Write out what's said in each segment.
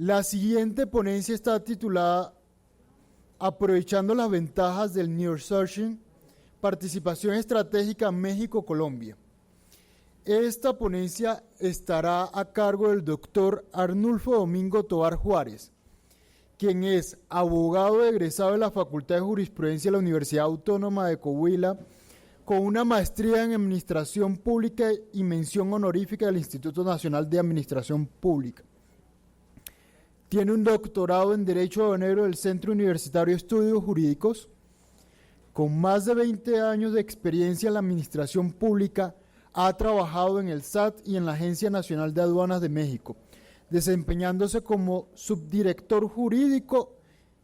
La siguiente ponencia está titulada Aprovechando las ventajas del nearshoring, participación estratégica México-Colombia. Esta ponencia estará a cargo del doctor Arnulfo Domingo Tovar Juárez, quien es abogado egresado de la Facultad de Jurisprudencia de la Universidad Autónoma de Coahuila, con una maestría en Administración Pública y mención honorífica del Instituto Nacional de Administración Pública. Tiene un doctorado en Derecho Aduanero del Centro Universitario de Estudios Jurídicos. Con más de 20 años de experiencia en la administración pública, ha trabajado en el SAT y en la Agencia Nacional de Aduanas de México, desempeñándose como subdirector jurídico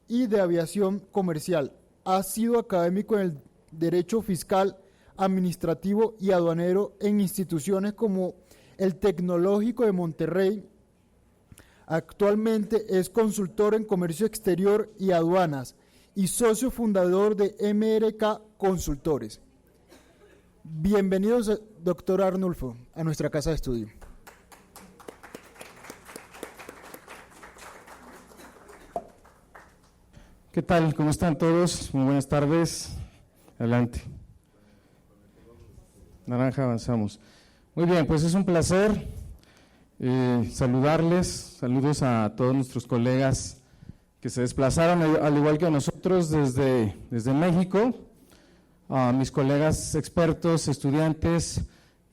y de aviación comercial. Ha sido académico en el Derecho Fiscal, Administrativo y Aduanero en instituciones como el Tecnológico de Monterrey. Actualmente es consultor en Comercio Exterior y Aduanas y socio fundador de MRK Consultores. Bienvenidos, doctor Arnulfo, a nuestra casa de estudio. ¿Qué tal? ¿Cómo están todos? Muy buenas tardes. Adelante. Naranja, avanzamos. Muy bien, pues es un placer saludarles. Saludos a todos nuestros colegas que se desplazaron, al igual que a nosotros, desde México, a mis colegas expertos, estudiantes,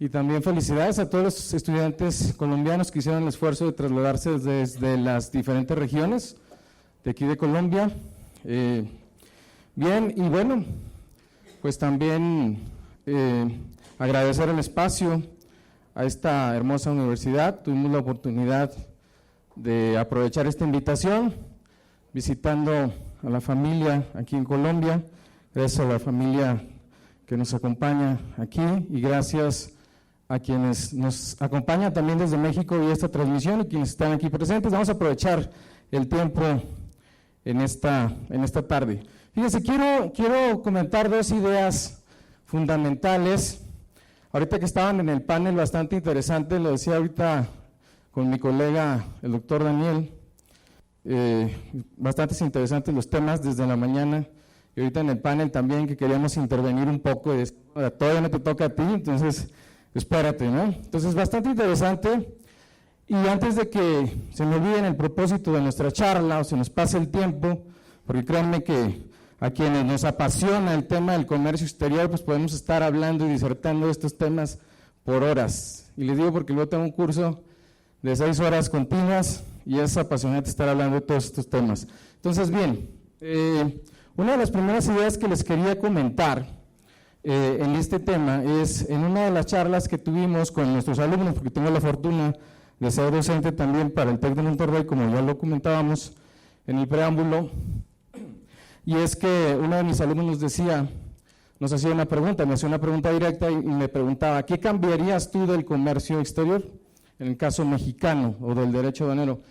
y también felicidades a todos los estudiantes colombianos que hicieron el esfuerzo de trasladarse desde las diferentes regiones de aquí de Colombia. Bien, y bueno, pues también agradecer el espacio a esta hermosa universidad. Tuvimos la oportunidad de aprovechar esta invitación, visitando a la familia aquí en Colombia, gracias a la familia que nos acompaña aquí y gracias a quienes nos acompañan también desde México y esta transmisión y quienes están aquí presentes. Vamos a aprovechar el tiempo en esta tarde. Fíjense, quiero comentar dos ideas fundamentales. Ahorita que estaban en el panel, bastante interesante, lo decía ahorita con mi colega, el doctor Daniel, bastante interesantes los temas desde la mañana, y ahorita en el panel también que queríamos intervenir un poco, todavía no te toca a ti, entonces espérate, ¿no? Entonces, bastante interesante. Y antes de que se me olviden el propósito de nuestra charla o se nos pase el tiempo, porque créanme que a quienes nos apasiona el tema del comercio exterior, pues podemos estar hablando y disertando de estos temas por horas. Y les digo porque luego tengo un curso de 6 horas continuas y es apasionante estar hablando de todos estos temas. Entonces, bien, una de las primeras ideas que les quería comentar en este tema es en una de las charlas que tuvimos con nuestros alumnos, porque tengo la fortuna de ser docente también para el TEC de Monterrey, como ya lo comentábamos en el preámbulo, y es que uno de mis alumnos nos hacía una pregunta, me hacía una pregunta directa y me preguntaba, ¿qué cambiarías tú del comercio exterior, en el caso mexicano o del derecho aduanero?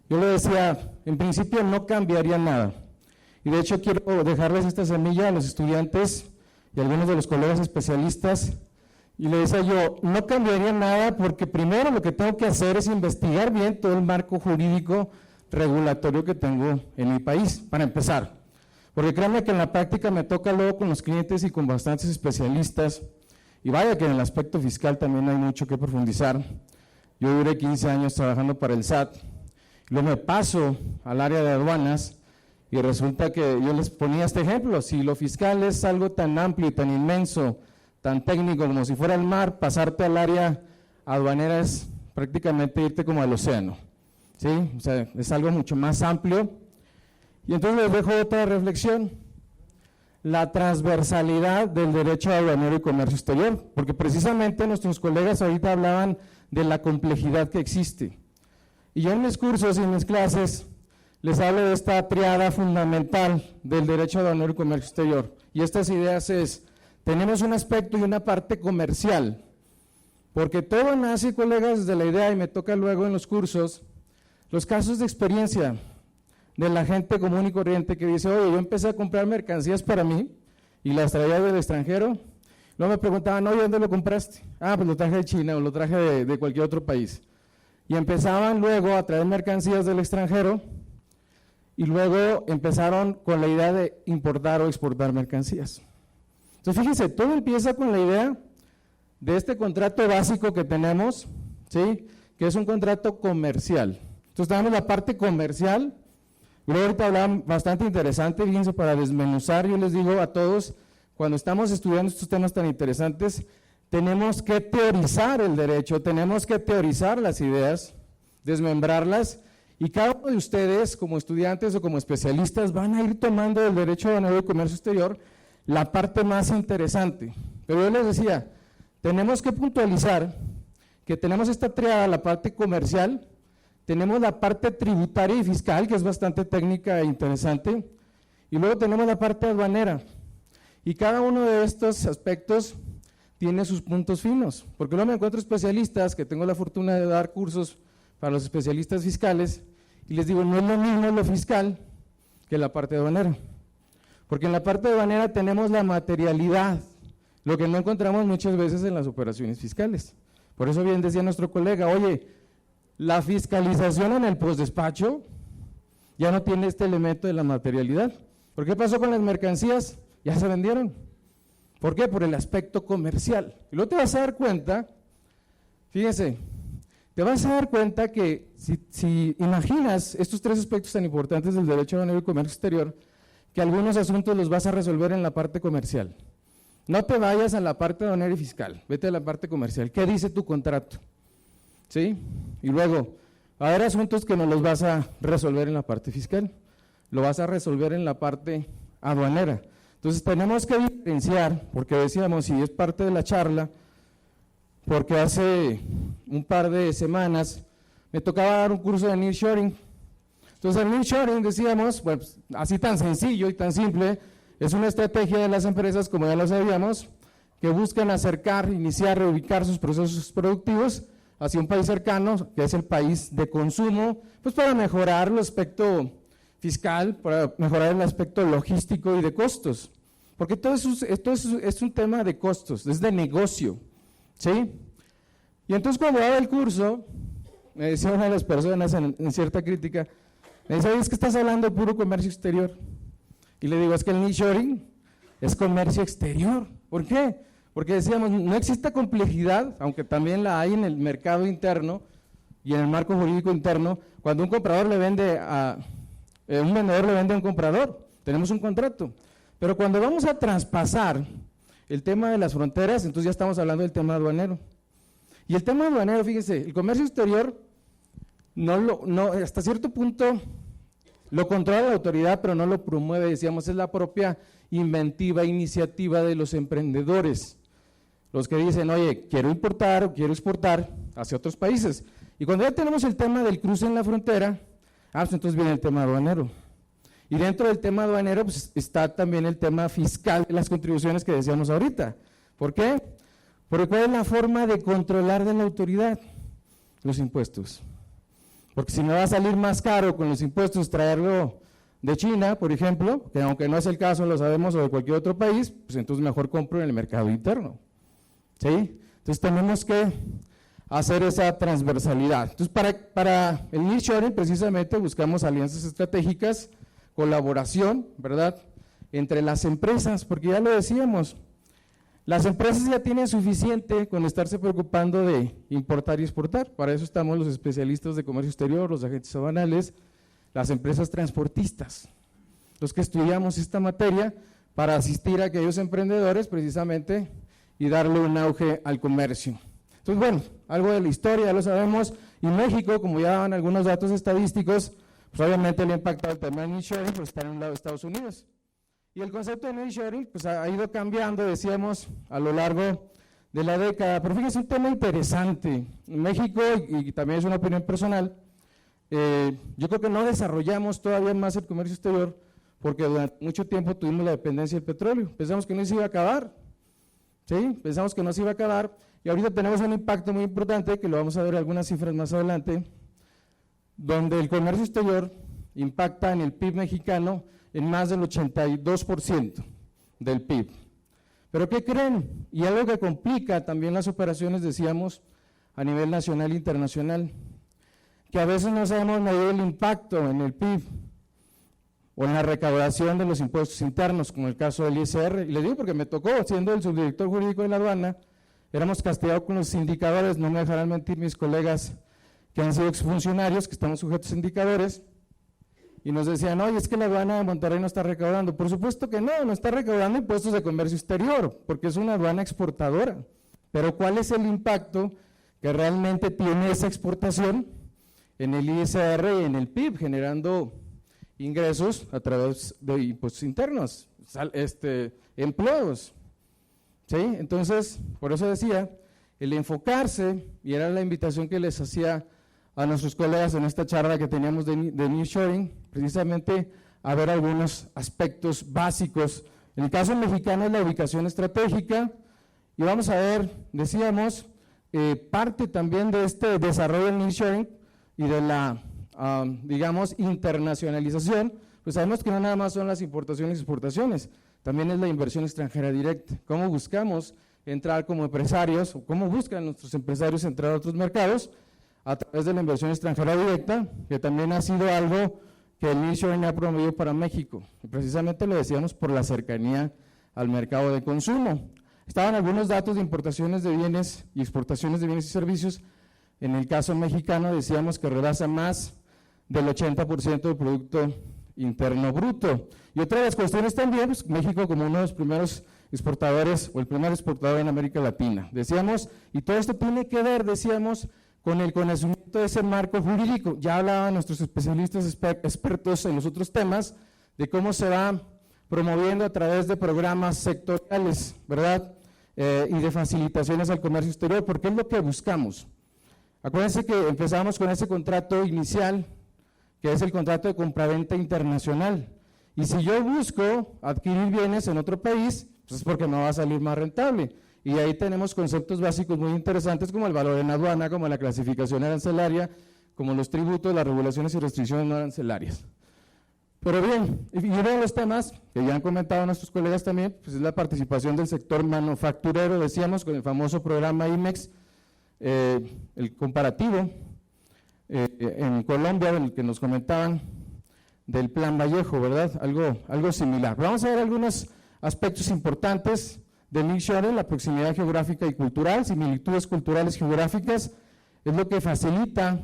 Yo le decía, en principio no cambiaría nada, y de hecho quiero dejarles esta semilla a los estudiantes y a algunos de los colegas especialistas. Y le decía yo, no cambiaría nada porque primero lo que tengo que hacer es investigar bien todo el marco jurídico regulatorio que tengo en mi país, para empezar. Porque créanme que en la práctica me toca luego con los clientes y con bastantes especialistas, y vaya que en el aspecto fiscal también hay mucho que profundizar. Yo duré 15 años trabajando para el SAT, luego me paso al área de aduanas, y resulta que yo les ponía este ejemplo, si lo fiscal es algo tan amplio y tan inmenso, tan técnico como si fuera el mar, pasarte al área aduanera es prácticamente irte como al océano, ¿sí? O sea, es algo mucho más amplio. Y entonces les dejo otra reflexión, la transversalidad del derecho aduanero y comercio exterior, porque precisamente nuestros colegas ahorita hablaban de la complejidad que existe. Y yo en mis cursos y en mis clases les hablo de esta triada fundamental del derecho aduanero y comercio exterior. Y estas ideas es, tenemos un aspecto y una parte comercial, porque todo nace, colegas, desde la idea, y me toca luego en los cursos, los casos de experiencia de la gente común y corriente que dice, oye, yo empecé a comprar mercancías para mí y las traía del extranjero. Luego me preguntaban, oye, ¿dónde lo compraste? Ah, pues lo traje de China o lo traje de cualquier otro país. y empezaban luego a traer mercancías del extranjero y luego empezaron con la idea de importar o exportar mercancías. Entonces fíjense, todo empieza con la idea de este contrato básico que tenemos, ¿sí?, que es un contrato comercial. Entonces tenemos la parte comercial, y luego ahorita hablaban bastante interesante, fíjense, para desmenuzar, yo les digo a todos, cuando estamos estudiando estos temas tan interesantes, tenemos que teorizar el derecho, tenemos que teorizar las ideas, desmembrarlas, y cada uno de ustedes, como estudiantes o como especialistas, van a ir tomando del derecho aduanero y comercio exterior la parte más interesante. Pero yo les decía, tenemos que puntualizar que tenemos esta triada, la parte comercial, tenemos la parte tributaria y fiscal, que es bastante técnica e interesante, y luego tenemos la parte aduanera. Y cada uno de estos aspectos tiene sus puntos finos, porque luego me encuentro especialistas, que tengo la fortuna de dar cursos para los especialistas fiscales, y les digo, no es lo mismo lo fiscal que la parte aduanera, porque en la parte aduanera tenemos la materialidad, lo que no encontramos muchas veces en las operaciones fiscales. Por eso bien decía nuestro colega, oye, la fiscalización en el postdespacho ya no tiene este elemento de la materialidad. ¿Por qué pasó con las mercancías? Ya se vendieron. ¿Por qué? Por el aspecto comercial. Y luego te vas a dar cuenta, fíjense, te vas a dar cuenta que si imaginas estos tres aspectos tan importantes del derecho aduanero y comercio exterior, que algunos asuntos los vas a resolver en la parte comercial. No te vayas a la parte aduanera y fiscal, vete a la parte comercial. ¿Qué dice tu contrato? ¿Sí? Y luego, va a haber asuntos que no los vas a resolver en la parte fiscal, lo vas a resolver en la parte aduanera. Entonces tenemos que diferenciar, porque decíamos, y es parte de la charla, porque hace un par de semanas me tocaba dar un curso de nearshoring. Entonces el nearshoring, decíamos, pues así tan sencillo y tan simple, es una estrategia de las empresas, como ya lo sabíamos, que buscan acercar, iniciar, reubicar sus procesos productivos hacia un país cercano, que es el país de consumo, pues para mejorar el aspecto fiscal, para mejorar el aspecto logístico y de costos. Porque todo eso es un tema de costos, es de negocio, ¿sí? Y entonces cuando daba el curso, me decía una de las personas en cierta crítica, me dice, es que estás hablando de puro comercio exterior. Y le digo, es que el nearshoring es comercio exterior. ¿Por qué? Porque decíamos, no existe complejidad, aunque también la hay en el mercado interno y en el marco jurídico interno, cuando un comprador le vende a un vendedor le vende a un comprador, tenemos un contrato. Pero cuando vamos a traspasar el tema de las fronteras, entonces ya estamos hablando del tema aduanero. Y el tema aduanero, fíjense, el comercio exterior hasta cierto punto lo controla la autoridad, pero no lo promueve, decíamos, es la propia inventiva, iniciativa de los emprendedores, los que dicen, oye, quiero importar o quiero exportar hacia otros países. Y cuando ya tenemos el tema del cruce en la frontera, pues entonces viene el tema aduanero. Y dentro del tema aduanero pues, está también el tema fiscal de las contribuciones que decíamos ahorita. ¿Por qué? Porque ¿cuál es la forma de controlar de la autoridad? Los impuestos. Porque si me va a salir más caro con los impuestos traerlo de China, por ejemplo, que aunque no es el caso, lo sabemos, o de cualquier otro país, pues entonces mejor compro en el mercado interno. ¿Sí? Entonces tenemos que hacer esa transversalidad. Entonces para el nearshoring precisamente buscamos alianzas estratégicas, colaboración, ¿verdad?, entre las empresas, porque ya lo decíamos, las empresas ya tienen suficiente con estarse preocupando de importar y exportar. Para eso estamos los especialistas de comercio exterior, los agentes aduanales, las empresas transportistas, los que estudiamos esta materia para asistir a aquellos emprendedores precisamente y darle un auge al comercio. Entonces, bueno, algo de la historia, ya lo sabemos, y México, como ya daban algunos datos estadísticos, pues obviamente le ha impactado el tema del nearshoring por estar en un lado de Estados Unidos. Y el concepto de nearshoring pues ha ido cambiando, decíamos, a lo largo de la década. Pero fíjense, un tema interesante. En México, y también es una opinión personal, yo creo que no desarrollamos todavía más el comercio exterior porque durante mucho tiempo tuvimos la dependencia del petróleo. Pensamos que no se iba a acabar, ¿sí? Pensamos que no se iba a acabar y ahorita tenemos un impacto muy importante, que lo vamos a ver algunas cifras más adelante, donde el comercio exterior impacta en el PIB mexicano en más del 82% del PIB. ¿Pero qué creen? Y algo que complica también las operaciones, decíamos, a nivel nacional e internacional, que a veces no sabemos medir el impacto en el PIB o en la recaudación de los impuestos internos, como el caso del ISR. Y le digo porque me tocó, siendo el subdirector jurídico de la aduana, éramos castigados con los indicadores, no me dejarán mentir mis colegas que han sido exfuncionarios, que estamos sujetos a indicadores, y nos decían, oye, es que la aduana de Monterrey no está recaudando. Por supuesto que no está recaudando impuestos de comercio exterior, porque es una aduana exportadora. Pero ¿cuál es el impacto que realmente tiene esa exportación en el ISR y en el PIB, generando ingresos a través de impuestos internos, empleos? ¿Sí? Entonces, por eso decía, el enfocarse, y era la invitación que les hacía a nuestros colegas en esta charla que teníamos de nearshoring, precisamente a ver algunos aspectos básicos. En el caso mexicano es la ubicación estratégica, y vamos a ver, decíamos, parte también de este desarrollo del nearshoring y de la, digamos, internacionalización, pues sabemos que no nada más son las importaciones y exportaciones, también es la inversión extranjera directa. ¿Cómo buscamos entrar como empresarios, o cómo buscan nuestros empresarios entrar a otros mercados? A través de la inversión extranjera directa, que también ha sido algo que el nearshoring ha promovido para México, y precisamente lo decíamos por la cercanía al mercado de consumo. Estaban algunos datos de importaciones de bienes y exportaciones de bienes y servicios. En el caso mexicano decíamos que rebasa más del 80% del Producto Interno Bruto. Y otra de las cuestiones también, pues, México como uno de los primeros exportadores, o el primer exportador en América Latina. Decíamos, y todo esto tiene que ver, decíamos, con el conocimiento de ese marco jurídico. Ya hablaban nuestros especialistas expertos en los otros temas, de cómo se va promoviendo a través de programas sectoriales, ¿verdad? Y de facilitaciones al comercio exterior, porque es lo que buscamos. Acuérdense que empezamos con ese contrato inicial, que es el contrato de compraventa internacional. Y si yo busco adquirir bienes en otro país, pues es porque me va a salir más rentable. Y ahí tenemos conceptos básicos muy interesantes como el valor en aduana, como la clasificación arancelaria, como los tributos, las regulaciones y restricciones no arancelarias. Pero bien, y uno de los temas que ya han comentado nuestros colegas también, pues es la participación del sector manufacturero, decíamos, con el famoso programa IMEX, el comparativo en Colombia, del que nos comentaban, del Plan Vallejo, ¿verdad? Algo similar. Pero vamos a ver algunos aspectos importantes del nearshoring: la proximidad geográfica y cultural, similitudes culturales geográficas, es lo que facilita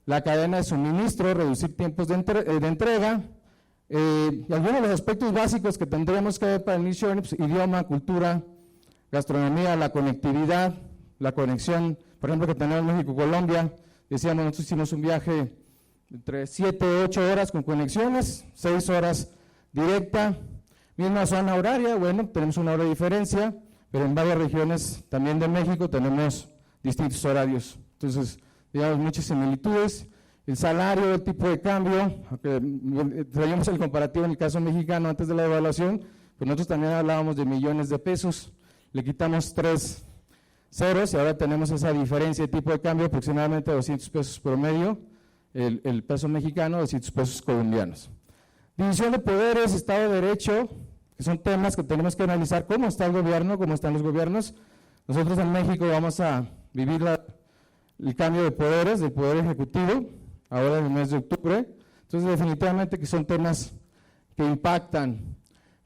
la cadena de suministro, reducir tiempos de entrega, y algunos de los aspectos básicos que tendremos que ver para el nearshoring, pues, idioma, cultura, gastronomía, la conectividad, la conexión, por ejemplo, que tenemos México-Colombia. Decíamos, nosotros hicimos un viaje entre 7 y 8 horas con conexiones, 6 horas directa, misma zona horaria, bueno, tenemos una hora de diferencia, pero en varias regiones también de México tenemos distintos horarios. Entonces, digamos, muchas similitudes. El salario, el tipo de cambio, traíamos el comparativo en el caso mexicano antes de la devaluación, pues nosotros también hablábamos de millones de pesos, le quitamos 3 ceros y ahora tenemos esa diferencia de tipo de cambio, aproximadamente 200 pesos promedio, el peso mexicano, 200 pesos colombianos. División de poderes, Estado de Derecho, que son temas que tenemos que analizar: cómo está el gobierno, cómo están los gobiernos. Nosotros en México vamos a vivir el cambio de poderes, del Poder Ejecutivo, ahora en el mes de octubre. Entonces, definitivamente que son temas que impactan.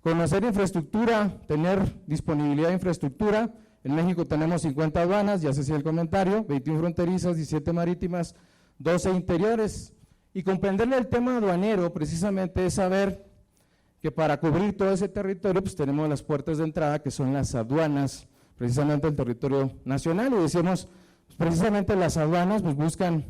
Conocer infraestructura, tener disponibilidad de infraestructura. En México tenemos 50 aduanas, ya se hacía el comentario, 21 fronterizas, 17 marítimas, 12 interiores. Y comprenderle el tema aduanero precisamente es saber que para cubrir todo ese territorio pues tenemos las puertas de entrada, que son las aduanas, precisamente el territorio nacional. Y decíamos, pues precisamente las aduanas pues buscan,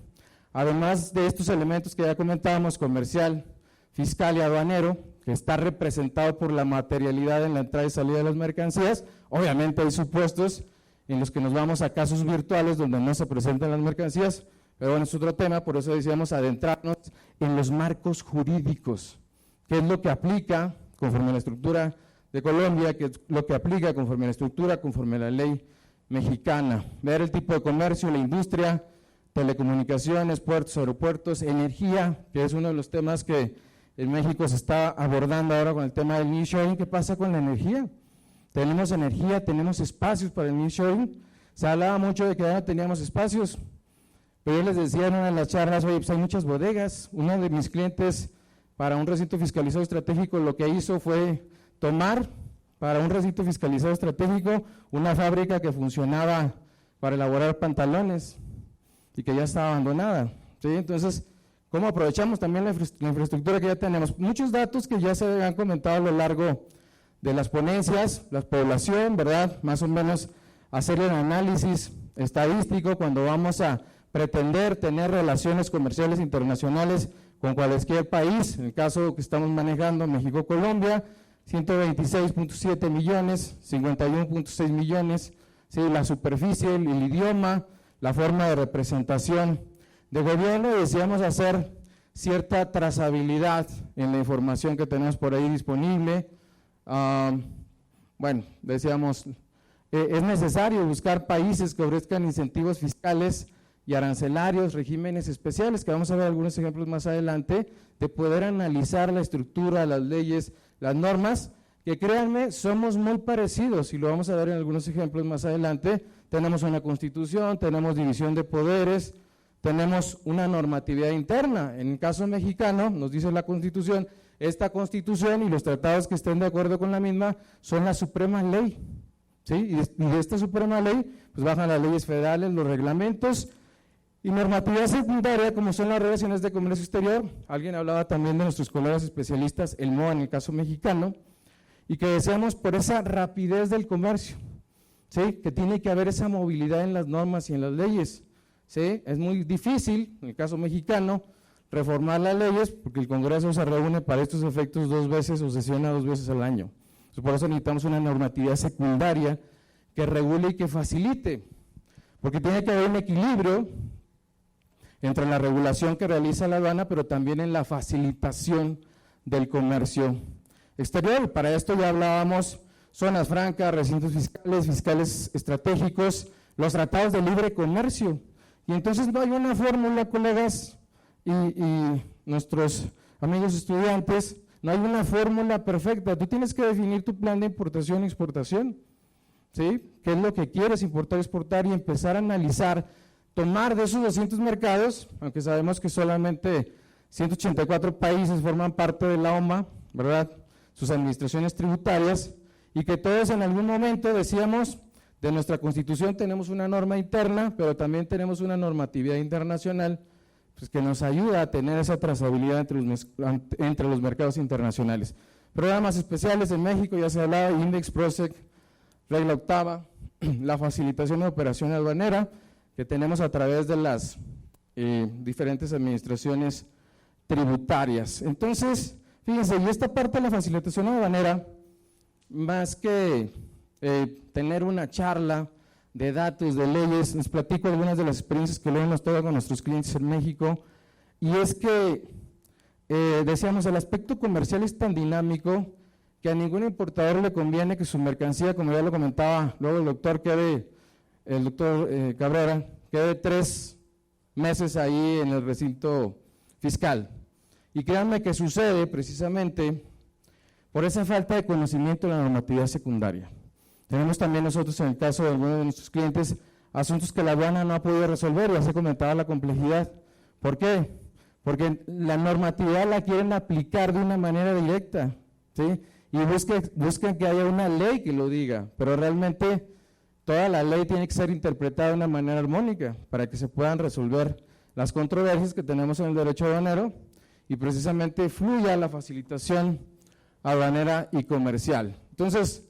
además de estos elementos que ya comentábamos, comercial, fiscal y aduanero, que está representado por la materialidad en la entrada y salida de las mercancías. Obviamente hay supuestos en los que nos vamos a casos virtuales donde no se presentan las mercancías, pero bueno, es otro tema. Por eso decíamos adentrarnos en los marcos jurídicos, qué es lo que aplica conforme a la estructura de Colombia, qué es lo que aplica conforme a la estructura, conforme a la ley mexicana. Ver el tipo de comercio, la industria, telecomunicaciones, puertos, aeropuertos, energía, que es uno de los temas que en México se está abordando ahora con el tema del nearshoring. ¿Qué pasa con la energía? Tenemos energía, tenemos espacios para el nearshoring. Se hablaba mucho de que ya no teníamos espacios, pero yo les decía en una de las charlas, oye, pues hay muchas bodegas. Uno de mis clientes para un recinto fiscalizado estratégico lo que hizo fue tomar para un recinto fiscalizado estratégico una fábrica que funcionaba para elaborar pantalones y que ya estaba abandonada, ¿sí? Entonces, ¿cómo aprovechamos también la infraestructura que ya tenemos? Muchos datos que ya se han comentado a lo largo de las ponencias, la población, ¿verdad? Más o menos hacer el análisis estadístico cuando vamos a pretender tener relaciones comerciales internacionales con cualquier país, en el caso que estamos manejando México-Colombia, 126.7 millones, 51.6 millones, ¿sí? La superficie, el idioma, la forma de representación de gobierno, deseamos hacer cierta trazabilidad en la información que tenemos por ahí disponible. Bueno, decíamos, es necesario buscar países que ofrezcan incentivos fiscales y arancelarios, regímenes especiales, que vamos a ver algunos ejemplos más adelante, de poder analizar la estructura, las leyes, las normas, que créanme, somos muy parecidos, y lo vamos a ver en algunos ejemplos más adelante. Tenemos una constitución, tenemos división de poderes, tenemos una normatividad interna. En el caso mexicano, nos dice la Constitución, esta Constitución y los tratados que estén de acuerdo con la misma son la suprema ley, ¿sí? Y de esta suprema ley, pues bajan las leyes federales, los reglamentos, y normatividad secundaria, como son las relaciones de comercio exterior. Alguien hablaba también de nuestros colegas especialistas, el MOA en el caso mexicano, y que deseamos por esa rapidez del comercio, ¿sí? Que tiene que haber esa movilidad en las normas y en las leyes, ¿sí? Es muy difícil, en el caso mexicano, reformar las leyes, porque el Congreso se reúne para estos efectos 2 veces o sesiona 2 veces al año. Entonces, por eso necesitamos una normatividad secundaria que regule y que facilite, porque tiene que haber un equilibrio entre la regulación que realiza la aduana, pero también en la facilitación del comercio exterior. Para esto ya hablábamos zonas francas, recintos fiscales estratégicos, los tratados de libre comercio. Y entonces no hay una fórmula, colegas y nuestros amigos estudiantes, no hay una fórmula perfecta. Tú tienes que definir tu plan de importación y exportación, ¿sí? ¿Qué es lo que quieres importar y exportar? Y empezar a analizar, tomar de esos 200 mercados, aunque sabemos que solamente 184 países forman parte de la OMA, ¿verdad?, sus administraciones tributarias, y que todos en algún momento decíamos, de nuestra Constitución tenemos una norma interna, pero también tenemos una normatividad internacional, pues que nos ayuda a tener esa trazabilidad entre los mercados internacionales. Programas especiales en México, ya se hablaba, Index, PROSEC, regla octava, la facilitación de operación aduanera, que tenemos a través de las diferentes administraciones tributarias. Entonces, fíjense, y esta parte de la facilitación aduanera, más que tener una charla de datos, de leyes, les platico algunas de las experiencias que luego nos toca con nuestros clientes en México, y es que, decíamos, el aspecto comercial es tan dinámico que a ningún importador le conviene que su mercancía, como ya lo comentaba luego el doctor Cabrera, quede 3 meses ahí en el recinto fiscal. Y créanme que sucede precisamente por esa falta de conocimiento de la normatividad secundaria. Tenemos también nosotros, en el caso de algunos de nuestros clientes, asuntos que la aduana no ha podido resolver, ya se comentaba la complejidad. ¿Por qué? Porque la normatividad la quieren aplicar de una manera directa, ¿sí? Y buscan que haya una ley que lo diga, pero realmente toda la ley tiene que ser interpretada de una manera armónica para que se puedan resolver las controversias que tenemos en el derecho aduanero y precisamente fluya la facilitación aduanera y comercial. Entonces,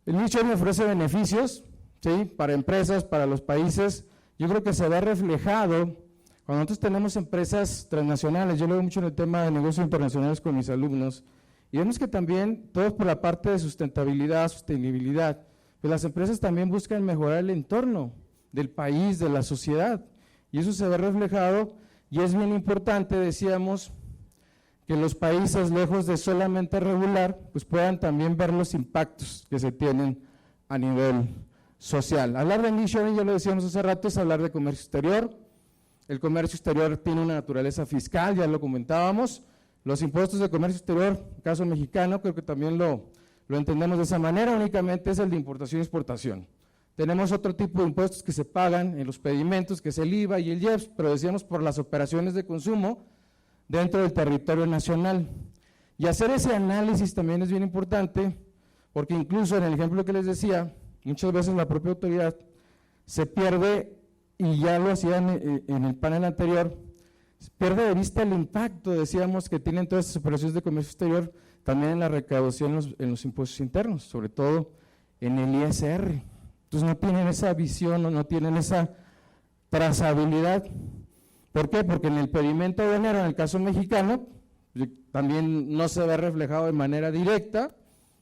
el Nearshoring ofrece beneficios, ¿sí?, para empresas, para los países. Yo creo que se ve reflejado cuando nosotros tenemos empresas transnacionales. Yo lo veo mucho en el tema de negocios internacionales con mis alumnos, y vemos que también, todos por la parte de sustentabilidad, sostenibilidad, pues las empresas también buscan mejorar el entorno del país, de la sociedad, y eso se ve reflejado, y es bien importante, decíamos, que los países, lejos de solamente regular, pues puedan también ver los impactos que se tienen a nivel social. Hablar de nearshoring, ya lo decíamos hace rato, es hablar de comercio exterior. El comercio exterior tiene una naturaleza fiscal, ya lo comentábamos. Los impuestos de comercio exterior, caso mexicano, creo que también lo entendemos de esa manera, únicamente es el de importación y exportación. Tenemos otro tipo de impuestos que se pagan en los pedimentos, que es el IVA y el IEPS, pero decíamos por las operaciones de consumo dentro del territorio nacional. Y hacer ese análisis también es bien importante, porque incluso en el ejemplo que les decía, muchas veces la propia autoridad se pierde, y ya lo hacían en el panel anterior, se pierde de vista el impacto, decíamos, que tienen todas estas operaciones de comercio exterior, también en la recaudación en los impuestos internos, sobre todo en el ISR. Entonces no tienen esa visión o no tienen esa trazabilidad. ¿Por qué? Porque en el pedimento aduanero, en el caso mexicano, también no se ve reflejado de manera directa,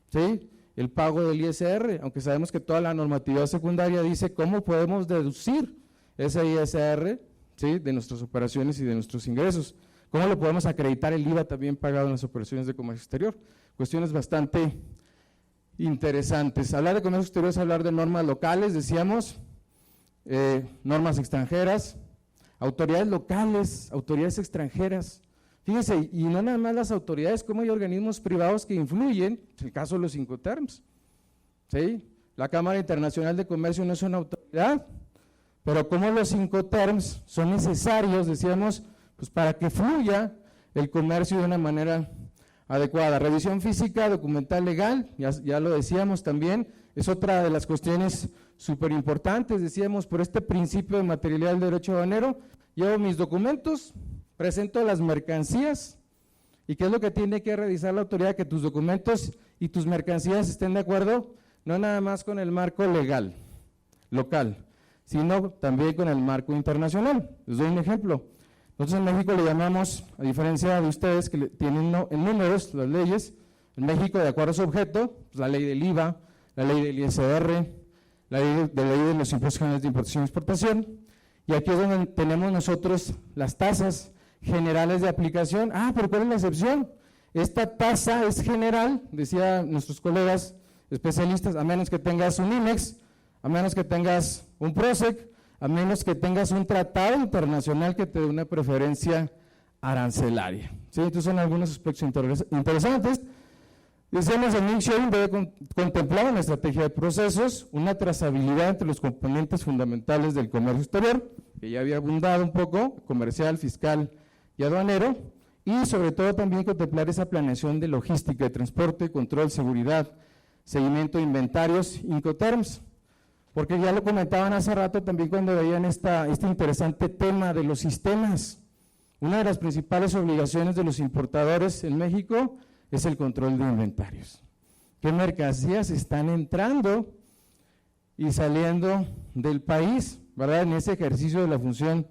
¿sí?, el pago del ISR, aunque sabemos que toda la normatividad secundaria dice cómo podemos deducir ese ISR, ¿sí?, de nuestras operaciones y de nuestros ingresos. ¿Cómo lo podemos acreditar el IVA también pagado en las operaciones de comercio exterior? Cuestiones bastante interesantes. Hablar de comercio exterior es hablar de normas locales, decíamos, normas extranjeras, autoridades locales, autoridades extranjeras. Fíjense, y no nada más las autoridades, como hay organismos privados que influyen, en el caso de los Incoterms, ¿sí? La Cámara Internacional de Comercio no es una autoridad, pero como los Incoterms son necesarios, decíamos, pues para que fluya el comercio de una manera adecuada. Revisión física, documental legal, ya lo decíamos también, es otra de las cuestiones súper importantes, decíamos, por este principio de materialidad del derecho aduanero, llevo mis documentos, presento las mercancías, ¿y qué es lo que tiene que revisar la autoridad? Que tus documentos y tus mercancías estén de acuerdo, no nada más con el marco legal, local, sino también con el marco internacional. Les doy un ejemplo. Nosotros en México le llamamos, a diferencia de ustedes que tienen en números las leyes, en México de acuerdo a su objeto, pues la ley del IVA, la ley del ISR, la ley de los impuestos generales de importación y exportación, y aquí es donde tenemos nosotros las tasas generales de aplicación. Ah, pero ¿cuál es la excepción? Esta tasa es general, decían nuestros colegas especialistas, a menos que tengas un IMEX, a menos que tengas un PROSEC, a menos que tengas un tratado internacional que te dé una preferencia arancelaria. ¿Sí? Entonces son algunos aspectos interesantes. Decíamos, el nearshoring debe contemplar una estrategia de procesos, una trazabilidad entre los componentes fundamentales del comercio exterior, que ya había abundado un poco, comercial, fiscal y aduanero, y sobre todo también contemplar esa planeación de logística, de transporte, control, seguridad, seguimiento de inventarios, Incoterms, porque ya lo comentaban hace rato también cuando veían este interesante tema de los sistemas. Una de las principales obligaciones de los importadores en México es el control de inventarios. ¿Qué mercancías están entrando y saliendo del país, verdad? En ese ejercicio de la función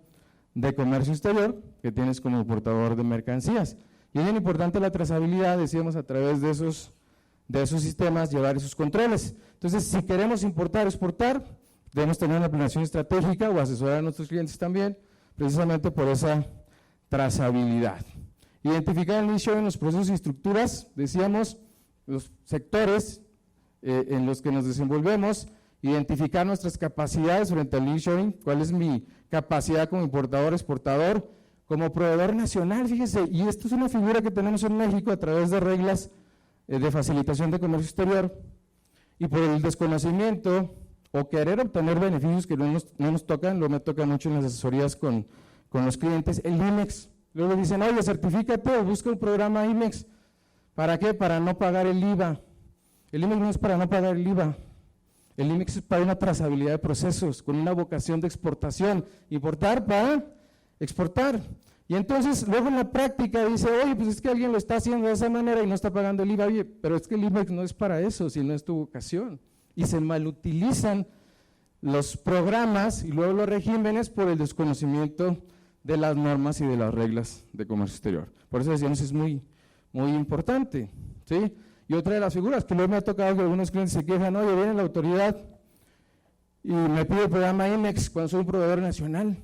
de comercio exterior que tienes como importador de mercancías. Y es bien importante la trazabilidad, decíamos, a través de esos sistemas, llevar esos controles. Entonces, si queremos importar, exportar, debemos tener una planeación estratégica o asesorar a nuestros clientes también, precisamente por esa trazabilidad. Identificar el nearshoring en los procesos y estructuras, decíamos, los sectores en los que nos desenvolvemos, identificar nuestras capacidades frente al nearshoring, cuál es mi capacidad como importador, exportador, como proveedor nacional, fíjese, y esto es una figura que tenemos en México a través de reglas de facilitación de comercio exterior, y por el desconocimiento o querer obtener beneficios que no nos tocan, lo me toca mucho en las asesorías con los clientes, el IMEX. Luego dicen, oye, certifícate o busca un programa IMEX. ¿Para qué? Para no pagar el IVA. El IMEX no es para no pagar el IVA. El IMEX es para una trazabilidad de procesos, con una vocación de exportación. Importar para exportar. Y entonces, luego en la práctica dice, oye, pues es que alguien lo está haciendo de esa manera y no está pagando el IVA. Oye, pero es que el IMEX no es para eso, sino es tu vocación. Y se malutilizan los programas y luego los regímenes por el desconocimiento de las normas y de las reglas de comercio exterior. Por eso decíamos, es muy importante, ¿sí? Y otra de las figuras que luego me ha tocado que algunos clientes se quejan, oye, viene la autoridad y me pide el programa IMEX cuando soy un proveedor nacional.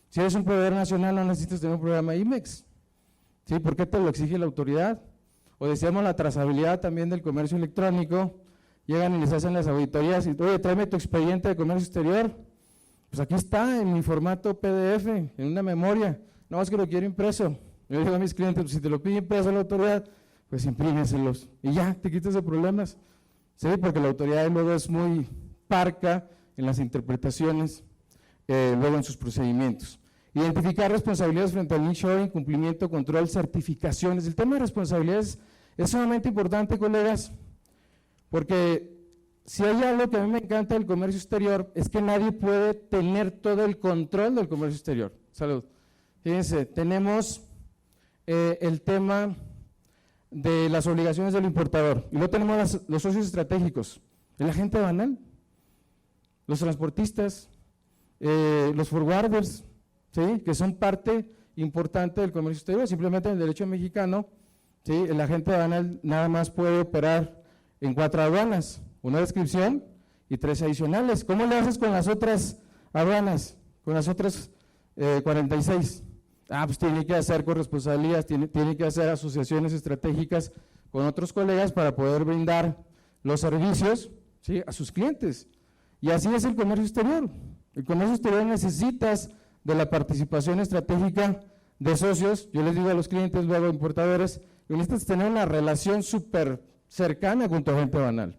Si eres un proveedor nacional no necesitas tener un programa IMEX, ¿sí? ¿Por qué te lo exige la autoridad? O decíamos la trazabilidad también del comercio electrónico, llegan y les hacen las auditorías y, oye, tráeme tu expediente de comercio exterior. Pues aquí está en mi formato PDF, en una memoria, no más que lo quiero impreso. Yo digo a mis clientes, pues si te lo pide impreso la autoridad, pues imprímeselos y ya, te quitas de problemas. Sí, porque la autoridad luego es muy parca en las interpretaciones, luego en sus procedimientos. Identificar responsabilidades frente al nearshoring, cumplimiento, control, certificaciones. El tema de responsabilidades es sumamente importante, colegas, porque si hay algo que a mí me encanta del comercio exterior es que nadie puede tener todo el control del comercio exterior. Salud. Fíjense, tenemos el tema de las obligaciones del importador y luego tenemos los socios estratégicos, el agente aduanal, los transportistas, los forwarders, ¿sí?, que son parte importante del comercio exterior. Simplemente en el derecho mexicano, ¿sí?, el agente aduanal nada más puede operar en 4 aduanas, una descripción y 3 adicionales. ¿Cómo le haces con las otras aduanas, con las otras 46? Pues tiene que hacer corresponsabilidades, tiene que hacer asociaciones estratégicas con otros colegas para poder brindar los servicios, ¿sí?, a sus clientes. Y así es el comercio exterior. El comercio exterior necesitas de la participación estratégica de socios. Yo les digo a los clientes, luego importadores, que necesitas tener una relación súper cercana con tu agente aduanal,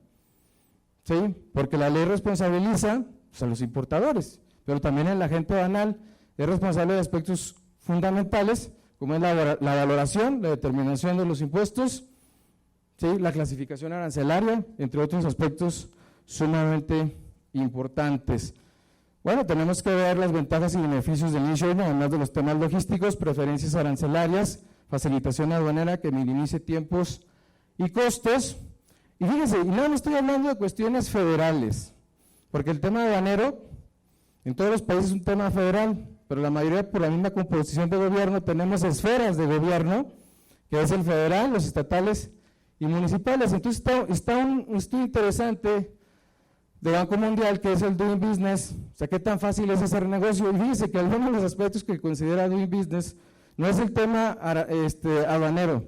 ¿sí?, porque la ley responsabiliza pues, a los importadores, pero también el agente aduanal es responsable de aspectos fundamentales, como es la valoración, la determinación de los impuestos, ¿sí?, la clasificación arancelaria, entre otros aspectos sumamente importantes. Bueno, tenemos que ver las ventajas y beneficios del nearshoring, además de los temas logísticos, preferencias arancelarias, facilitación aduanera que minimice tiempos y costos. Y fíjense, y no estoy hablando de cuestiones federales, porque el tema aduanero en todos los países es un tema federal, pero la mayoría por la misma composición de gobierno tenemos esferas de gobierno, que es el federal, los estatales y municipales. Entonces está un estudio interesante de Banco Mundial, que es el Doing Business, o sea, qué tan fácil es hacer negocio. Y fíjense que algunos de los aspectos que considera Doing Business no es el tema aduanero,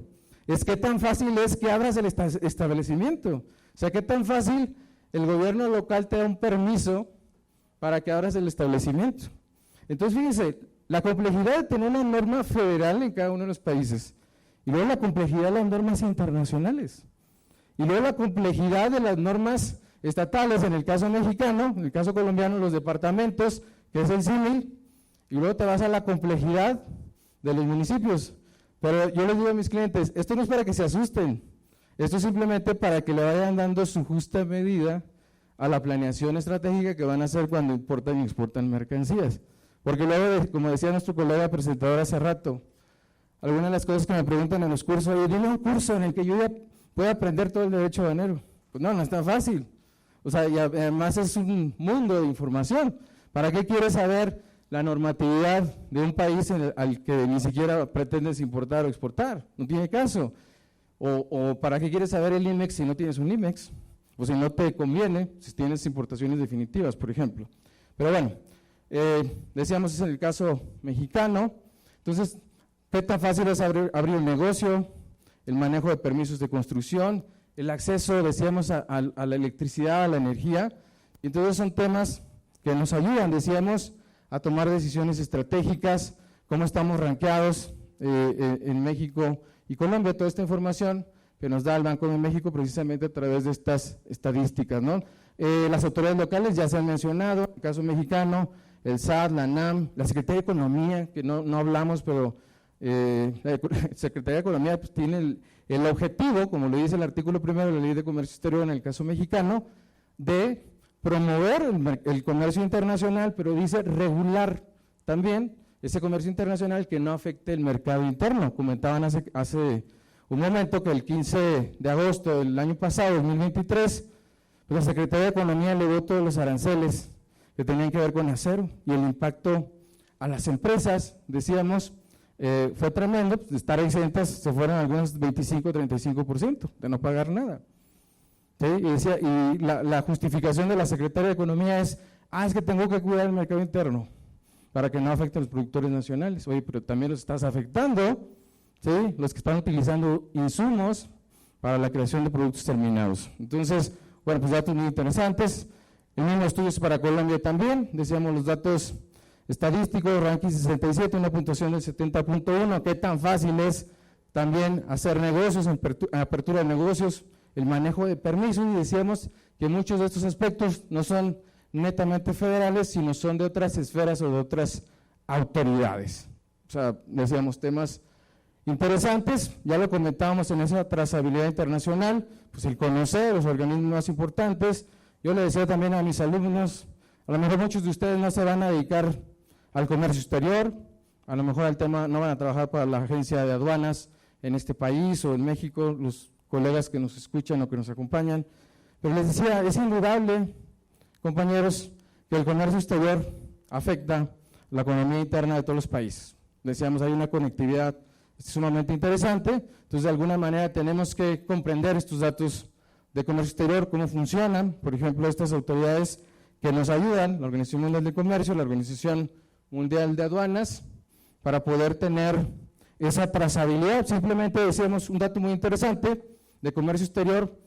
es qué tan fácil es que abras el establecimiento, o sea, qué tan fácil el gobierno local te da un permiso para que abras el establecimiento. Entonces, fíjense, la complejidad de tener una norma federal en cada uno de los países, y luego la complejidad de las normas internacionales, y luego la complejidad de las normas estatales, en el caso mexicano, en el caso colombiano, los departamentos, que es el símil, y luego te vas a la complejidad de los municipios. Pero yo les digo a mis clientes, esto no es para que se asusten, esto es simplemente para que le vayan dando su justa medida a la planeación estratégica que van a hacer cuando importan y exportan mercancías. Porque luego, como decía nuestro colega presentador hace rato, algunas de las cosas que me preguntan en los cursos, oye, dime un curso en el que yo ya pueda aprender todo el derecho aduanero. Pues no es tan fácil. O sea, y además es un mundo de información. ¿Para qué quieres saber la normatividad de un país al que ni siquiera pretendes importar o exportar? No tiene caso. O ¿para qué quieres saber el IMEX si no tienes un IMEX? O si no te conviene, si tienes importaciones definitivas, por ejemplo. Pero bueno, decíamos, es en el caso mexicano. Entonces, ¿qué tan fácil es abrir el negocio? El manejo de permisos de construcción, el acceso, decíamos, a la electricidad, a la energía. Y entonces son temas que nos ayudan, decíamos, a tomar decisiones estratégicas, cómo estamos rankeados en México y Colombia. Toda esta información que nos da el Banco de México precisamente a través de estas estadísticas, ¿no? Las autoridades locales ya se han mencionado, en el caso mexicano, el SAT, la NAM, la Secretaría de Economía, que no hablamos, pero la Secretaría de Economía pues, tiene el objetivo, como lo dice el artículo 1 de la Ley de Comercio Exterior en el caso mexicano, de promover el comercio internacional, pero dice regular también ese comercio internacional que no afecte el mercado interno. Comentaban hace un momento que el 15 de agosto del año pasado, 2023, pues la Secretaría de Economía elevó todos los aranceles que tenían que ver con acero y el impacto a las empresas, decíamos, fue tremendo, pues de estar exentas se fueron algunos 25-35% de no pagar nada. ¿Sí? Y la justificación de la Secretaría de Economía es que tengo que cuidar el mercado interno para que no afecte a los productores nacionales. Oye, pero también los estás afectando, ¿sí?, los que están utilizando insumos para la creación de productos terminados. Entonces, bueno, pues datos muy interesantes. El mismo estudio es para Colombia también, decíamos los datos estadísticos, ranking 67, una puntuación del 70.1, qué tan fácil es también hacer negocios, apertura de negocios, el manejo de permisos, y decíamos que muchos de estos aspectos no son netamente federales, sino son de otras esferas o de otras autoridades. O sea, decíamos temas interesantes, ya lo comentábamos en esa trazabilidad internacional, pues el conocer los organismos más importantes. Yo le decía también a mis alumnos, a lo mejor muchos de ustedes no se van a dedicar al comercio exterior, a lo mejor al tema no van a trabajar para la agencia de aduanas en este país o en México, los colegas que nos escuchan o que nos acompañan, pero les decía, es indudable, compañeros, que el comercio exterior afecta la economía interna de todos los países. Decíamos, hay una conectividad sumamente interesante, entonces de alguna manera tenemos que comprender estos datos de comercio exterior, cómo funcionan, por ejemplo, estas autoridades que nos ayudan, la Organización Mundial de Comercio, la Organización Mundial de Aduanas, para poder tener esa trazabilidad. Simplemente decíamos un dato muy interesante de comercio exterior,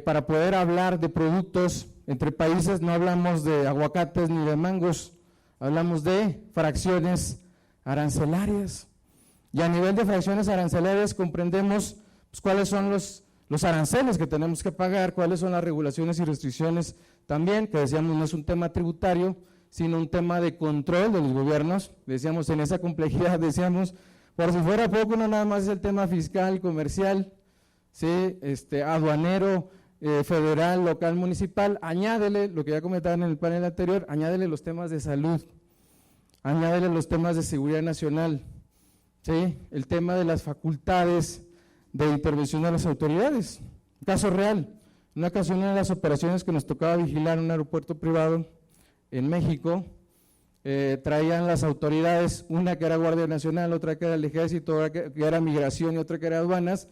para poder hablar de productos entre países, no hablamos de aguacates ni de mangos, hablamos de fracciones arancelarias. Y a nivel de fracciones arancelarias comprendemos pues, cuáles son los aranceles que tenemos que pagar, cuáles son las regulaciones y restricciones también, que decíamos no es un tema tributario, sino un tema de control de los gobiernos. Decíamos en esa complejidad, decíamos, por si fuera poco, no nada más es el tema fiscal, comercial, ¿sí? Aduanero, federal, local, municipal, añádele, lo que ya comentaban en el panel anterior, añádele los temas de salud, añádele los temas de seguridad nacional, ¿sí? El tema de las facultades de intervención de las autoridades. Caso real, en una ocasión, una de las operaciones que nos tocaba vigilar en un aeropuerto privado en México, traían las autoridades, una que era Guardia Nacional, otra que era el Ejército, otra que era Migración y otra que era Aduanas,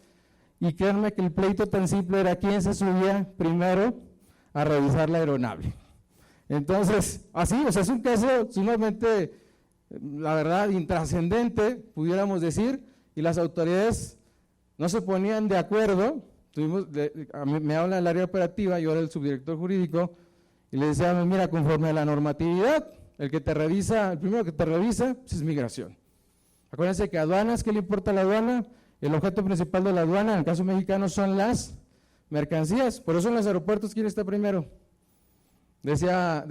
y créanme que el pleito tan simple era quién se subía primero a revisar la aeronave. Entonces, así, o sea, es un caso sumamente, la verdad, intrascendente, pudiéramos decir, y las autoridades no se ponían de acuerdo. Me habla del área operativa, yo era el subdirector jurídico, y le decíamos, mira, conforme a la normatividad, el primero que te revisa pues es migración. Acuérdense que aduanas, ¿qué le importa a la aduana? El objeto principal de la aduana, en el caso mexicano, son las mercancías, por eso en los aeropuertos, ¿quién está primero? Decía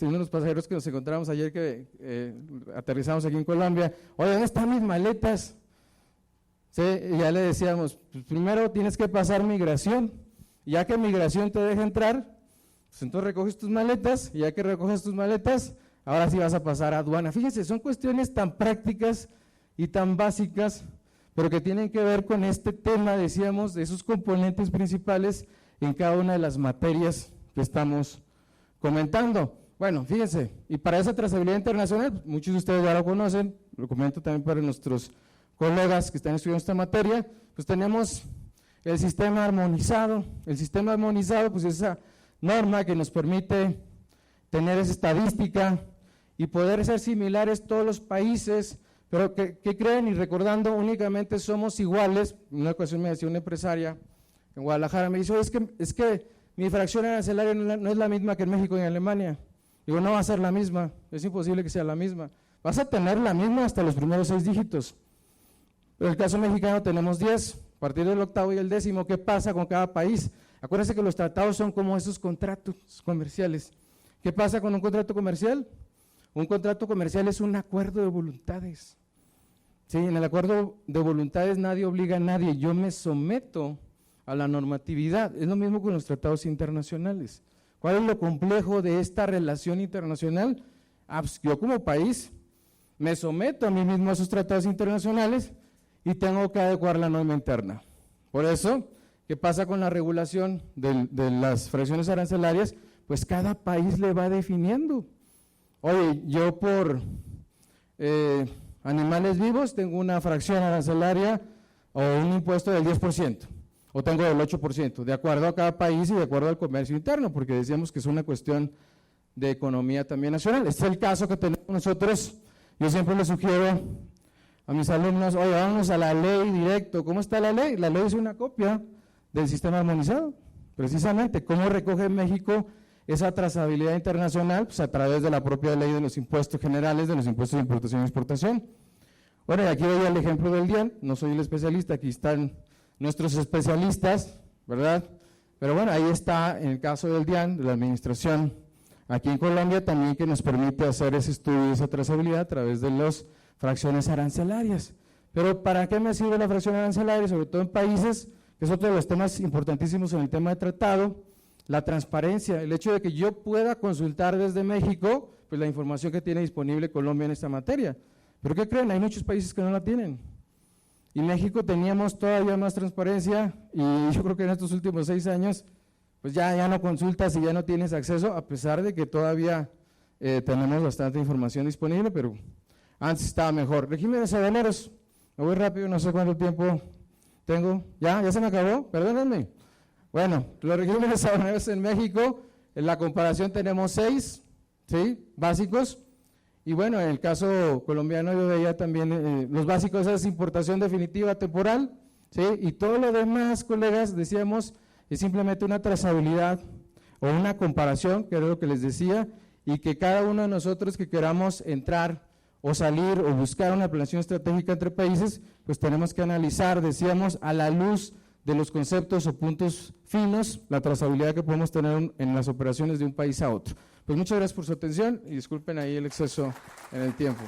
uno de los pasajeros que nos encontramos ayer que aterrizamos aquí en Colombia, oye, ¿dónde están mis maletas? Sí, y ya le decíamos, pues primero tienes que pasar migración, y ya que migración te deja entrar, pues entonces recoges tus maletas, y ya que recoges tus maletas, ahora sí vas a pasar a aduana. Fíjense, son cuestiones tan prácticas y tan básicas, pero que tienen que ver con este tema, decíamos, de esos componentes principales en cada una de las materias que estamos comentando. Bueno, fíjense, y para esa trazabilidad internacional, muchos de ustedes ya lo conocen, lo comento también para nuestros colegas que están estudiando esta materia, pues tenemos el sistema armonizado. El sistema armonizado, pues es esa norma que nos permite tener esa estadística y poder ser similares todos los países, pero que creen y recordando únicamente somos iguales. En una ocasión me decía una empresaria en Guadalajara, me dice, es que mi fracción arancelaria no es la misma que en México y en Alemania. Digo, no va a ser la misma, es imposible que sea la misma. Vas a tener la misma hasta los primeros 6 dígitos. Pero en el caso mexicano tenemos 10, a partir del 8º y el 10º, ¿qué pasa con cada país? Acuérdense que los tratados son como esos contratos comerciales. ¿Qué pasa con un contrato comercial? Un contrato comercial es un acuerdo de voluntades. Sí, en el acuerdo de voluntades nadie obliga a nadie, yo me someto a la normatividad. Es lo mismo con los tratados internacionales. ¿Cuál es lo complejo de esta relación internacional? Pues yo como país me someto a mí mismo a esos tratados internacionales y tengo que adecuar la norma interna. Por eso, ¿qué pasa con la regulación de las fracciones arancelarias? Pues cada país le va definiendo. Oye, yo por animales vivos tengo una fracción arancelaria o un impuesto del 10%, o tengo del 8%, de acuerdo a cada país y de acuerdo al comercio interno, porque decíamos que es una cuestión de economía también nacional. Este es el caso que tenemos nosotros. Yo siempre le sugiero a mis alumnos, oye, vamos a la ley directo. ¿Cómo está la ley? La ley es una copia del sistema armonizado, precisamente. ¿Cómo recoge México esa trazabilidad internacional? Pues a través de la propia ley de los impuestos generales, de los impuestos de importación y exportación. Bueno, y aquí voy al ejemplo del DIAN, no soy el especialista, aquí están nuestros especialistas, ¿verdad? Pero bueno, ahí está, en el caso del DIAN, de la Administración aquí en Colombia también, que nos permite hacer ese estudio y esa trazabilidad a través de las fracciones arancelarias. Pero ¿para qué me sirve la fracción arancelaria? Sobre todo en países, que es otro de los temas importantísimos en el tema de tratado, la transparencia, el hecho de que yo pueda consultar desde México pues la información que tiene disponible Colombia en esta materia. ¿Pero qué creen? Hay muchos países que no la tienen. Y México teníamos todavía más transparencia, y yo creo que en estos últimos 6 años pues ya no consultas y ya no tienes acceso, a pesar de que todavía tenemos bastante información disponible, pero antes estaba mejor. Regímenes aduaneros, me voy rápido, no sé cuánto tiempo tengo. ¿Ya se me acabó? Perdónenme. Bueno, los regímenes aduaneros en México, en la comparación tenemos 6, ¿sí?, básicos. Y bueno, en el caso colombiano yo veía también los básicos es importación definitiva temporal, ¿sí?, y todo lo demás, colegas, decíamos, es simplemente una trazabilidad o una comparación, que era lo que les decía, y que cada uno de nosotros que queramos entrar o salir o buscar una planeación estratégica entre países, pues tenemos que analizar, decíamos, a la luz de los conceptos o puntos finos, la trazabilidad que podemos tener en las operaciones de un país a otro. Pues muchas gracias por su atención y disculpen ahí el exceso en el tiempo.